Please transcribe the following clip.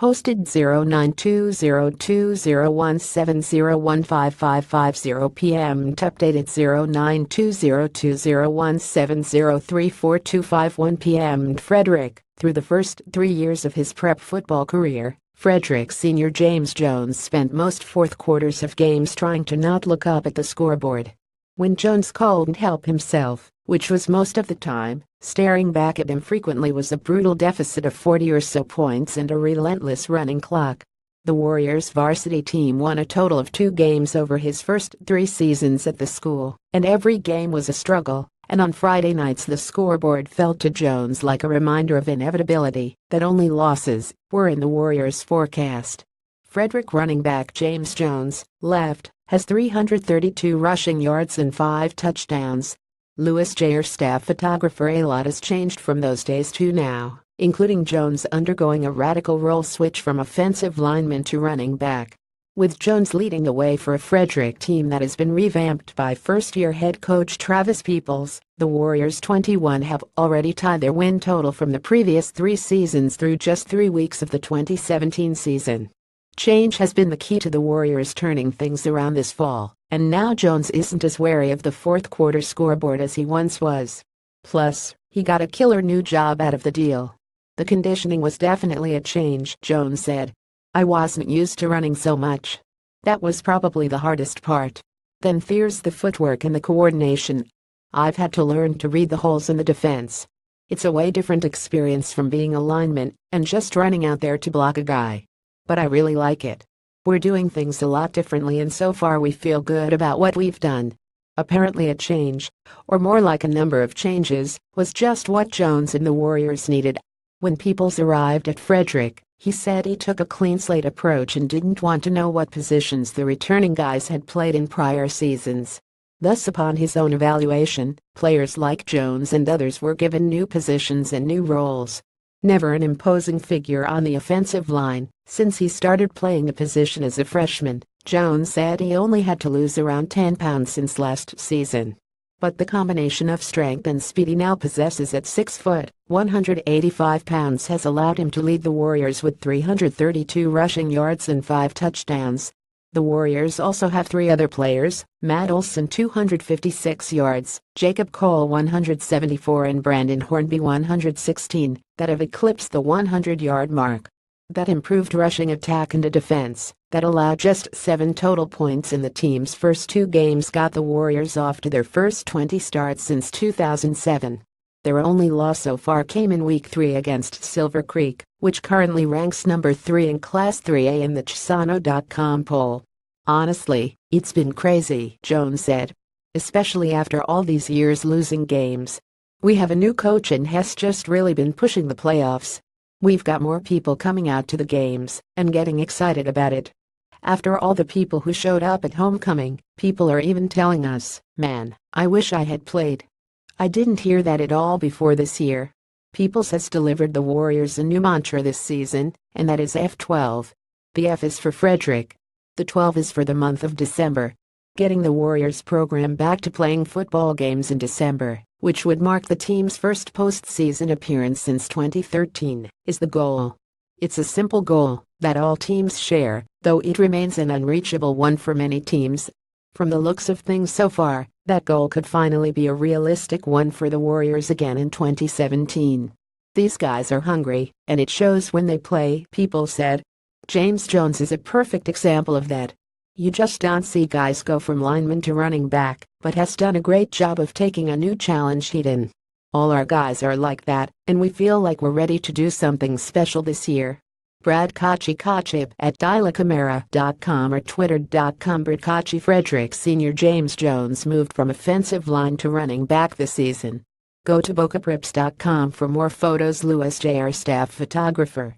Posted 09202017015550 PM MDTUpdated 09202017034251 PM Frederick. Through the first 3 years of his prep football career, Frederick Sr. James Jones spent most fourth quarters of games trying to not look up at the scoreboard. When Jones couldn't help himself, which was most of the time, staring back at him frequently was a brutal deficit of 40 or so points and a relentless running clock. The Warriors varsity team won a total of 2 games over his first 3 seasons at the school, and every game was a struggle, and on Friday nights the scoreboard felt to Jones like a reminder of inevitability, that only losses were in the Warriors' forecast. Frederick running back James Jones, left, has 332 rushing yards and 5 touchdowns. Louis J.'s staff photographer: "A lot has changed from those days to now, including Jones undergoing a radical role switch from offensive lineman to running back." With Jones leading the way for a Frederick team that has been revamped by first-year head coach Travis Peoples, the Warriors 21 have already tied their win total from the previous 3 seasons through just 3 weeks of the 2017 season. Change has been the key to the Warriors turning things around this fall, and now Jones isn't as wary of the fourth quarter scoreboard as he once was. Plus, he got a killer new job out of the deal. "The conditioning was definitely a change," Jones said. "I wasn't used to running so much. That was probably the hardest part. Then there's the footwork and the coordination. I've had to learn to read the holes in the defense. It's a way different experience from being a lineman and just running out there to block a guy. But I really like it. We're doing things a lot differently and so far we feel good about what we've done." Apparently a change, or more like a number of changes, was just what Jones and the Warriors needed. When Peoples arrived at Frederick, he said he took a clean slate approach and didn't want to know what positions the returning guys had played in prior seasons. Thus, upon his own evaluation, players like Jones and others were given new positions and new roles. Never an imposing figure on the offensive line, since he started playing the position as a freshman, Jones said he only had to lose around 10 pounds since last season. But the combination of strength and speed he now possesses at 6 foot, 185 pounds has allowed him to lead the Warriors with 332 rushing yards and 5 touchdowns. The Warriors also have 3 other players: Matt Olson 256 yards, Jacob Cole 174 and Brandon Hornby 116, that have eclipsed the 100-yard mark. That improved rushing attack and a defense that allowed just 7 total points in the team's first 2 games got the Warriors off to their first 20 starts since 2007. Their only loss so far came in Week 3 against Silver Creek, which currently ranks number 3 in Class 3A in the Chisano.com poll. "Honestly, it's been crazy," Jones said. "Especially after all these years losing games. We have a new coach and has just really been pushing the playoffs. We've got more people coming out to the games and getting excited about it. After all the people who showed up at homecoming, people are even telling us, 'Man, I wish I had played.' I didn't hear that at all before this year." Peoples has delivered the Warriors a new mantra this season, and that is F12. The F is for Frederick. The 12 is for the month of December. Getting the Warriors program back to playing football games in December, which would mark the team's first postseason appearance since 2013, is the goal. It's a simple goal that all teams share, though it remains an unreachable one for many teams. From the looks of things so far, that goal could finally be a realistic one for the Warriors again in 2017. "These guys are hungry, and it shows when they play," People said. James Jones is a perfect example of that. You just don't see guys go from lineman to running back, but has done a great job of taking a new challenge head in. "All our guys are like that, and we feel like we're ready to do something special this year." Brad Kochip at dilacamera.com or twitter.com. Brad Kochi. Frederick Sr. James Jones moved from offensive line to running back this season. Go to bocaprips.com for more photos. Louis J.'s staff photographer.